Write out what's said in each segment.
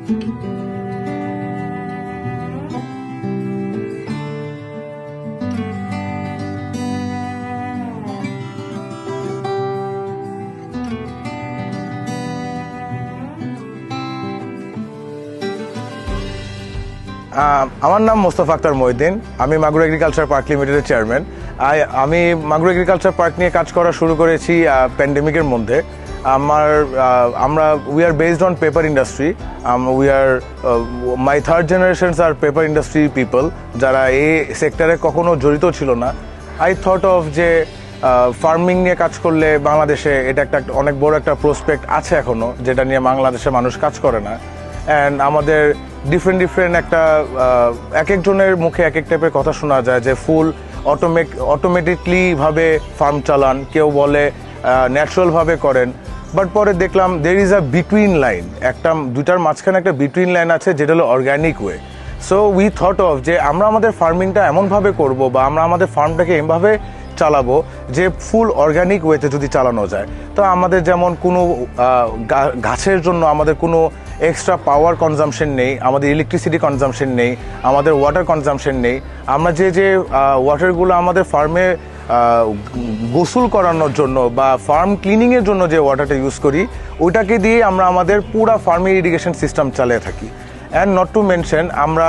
আমার নাম মোস্তফা আক্তার মহিউদ্দিন। আমি মাগুরা এগ্রিকালচার পার্ক লিমিটেডের চেয়ারম্যান। আমি মাগুরা এগ্রিকালচার পার্ক নিয়ে কাজ করা শুরু করেছি প্যান্ডেমিকের মধ্যে। We are based on paper industry. My third generations are paper industry people, যারা এই সেক্টরে কখনো জড়িত ছিল না। আই থট অফ যে ফার্মিং নিয়ে কাজ করলে বাংলাদেশে এটা একটা অনেক বড় একটা প্রসপেক্ট আছে এখনো, যেটা নিয়ে বাংলাদেশে মানুষ কাজ করে না। অ্যান্ড আমাদের ডিফারেন্ট একটা এক একজনের মুখে এক এক টাইপের কথা শোনা যায় যে ফুল অটোমেটিকলি ভাবে ফার্ম চালান, কেউ বলে ন্যাচারালভাবে করেন। বাট পরে দেখলাম there is a between line, দুইটার মাঝখানে একটা বিটুইন লাইন আছে, যেটা হলো organic way. So we thought of যে আমরা আমাদের ফার্মিংটা এমনভাবে করব বা আমরা আমাদের ফার্মটাকে এমনভাবে চালাবো যে ফুল অর্গ্যানিক ওয়েতে যদি চালানো যায়। তো আমাদের যেমন কোনো গাছের জন্য আমাদের কোনো এক্সট্রা পাওয়ার কনজামশন নেই, আমাদের ইলেকট্রিসিটি কনজামশন নেই, আমাদের ওয়াটার কনজামশন নেই। আমরা যে ওয়াটারগুলো আমাদের ফার্মে গোসল করানোর জন্য বা ফার্ম ক্লিনিংয়ের জন্য যে ওয়াটারটা ইউজ করি, ওইটাকে দিয়ে আমরা আমাদের পুরা ফার্মের ইরিগেশন সিস্টেম চালিয়ে থাকি। অ্যান্ড নট টু মেনশন, আমরা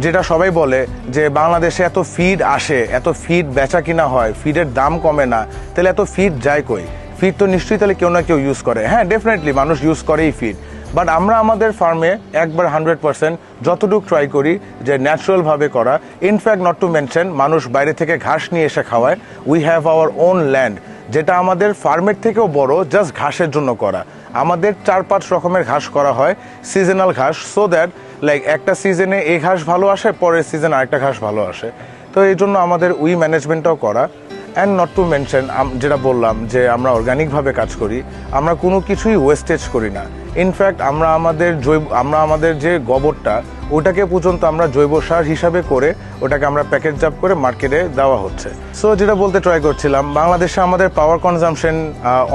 যেটা সবাই বলে যে বাংলাদেশে এত ফিড আসে, এত ফিড বেচা কিনা হয়, ফিডের দাম কমে না, তাহলে এত ফিড যায় কই? ফিড তো নিশ্চয়ই তাহলে কেউ না কেউ ইউজ করে। হ্যাঁ, ডেফিনেটলি মানুষ ইউজ করেই ফিড, বাট আমরা আমাদের ফার্মে একবার 100% যতটুকু ট্রাই করি যে ন্যাচারালভাবে করা। ইনফ্যাক্ট নট টু মেনশন, মানুষ বাইরে থেকে ঘাস নিয়ে এসে খাওয়ায়। We have our own land, যেটা আমাদের ফার্মের থেকেও বড়, জাস্ট ঘাসের জন্য করা। আমাদের 4-5 রকমের ঘাস করা হয়, সিজনাল ঘাস, সো দ্যাট লাইক একটা সিজনে এই ঘাস ভালো আসে, পরের সিজনে আরেকটা ঘাস ভালো আসে। তো এই জন্য আমাদের উই ম্যানেজমেন্টটাও করা। অ্যান্ড নট টু মেনশন, যেটা বললাম যে আমরা অর্গানিকভাবে কাজ করি, আমরা কোনো কিছুই ওয়েস্টেজ করি না। ইনফ্যাক্ট আমরা আমাদের যে গোবরটা, ওটাকে পর্যন্ত আমরা জৈব সার হিসাবে করে ওটাকে আমরা প্যাকেটজাত করে মার্কেটে দেওয়া হচ্ছে। সো যেটা বলতে ট্রাই করছিলাম, বাংলাদেশে আমাদের পাওয়ার কনজামশন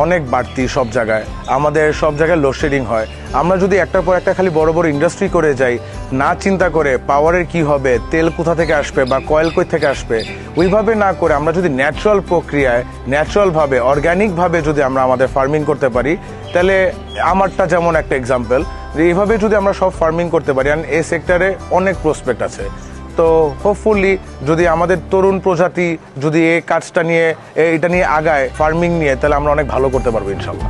অনেক বাড়তি সব জায়গায়। আমাদের সব জায়গায় লোডশেডিং হয়। আমরা যদি একটার পর একটা খালি বড় বড় ইন্ডাস্ট্রি করে যাই, না চিন্তা করে পাওয়ারের কি হবে, তেল কোথা থেকে আসবে বা কয়েল কই থেকে আসবে, ওইভাবে না করে আমরা যদি ন্যাচারাল প্রক্রিয়ায়, ন্যাচারালভাবে, অর্গ্যানিকভাবে যদি আমরা আমাদের ফার্মিং করতে পারি, তাহলে আমারটা যেমন একটা এক্সাম্পল, যে এইভাবে যদি আমরা সব ফার্মিং করতে পারি, আর এই সেক্টরে অনেক প্রসপেক্ট আছে। তো হোপফুলি যদি আমাদের তরুণ প্রজাতি যদি এই কাজটা নিয়ে, এটা নিয়ে আগায় ফার্মিং নিয়ে, তাহলে আমরা অনেক ভালো করতে পারবো ইনশাল্লাহ।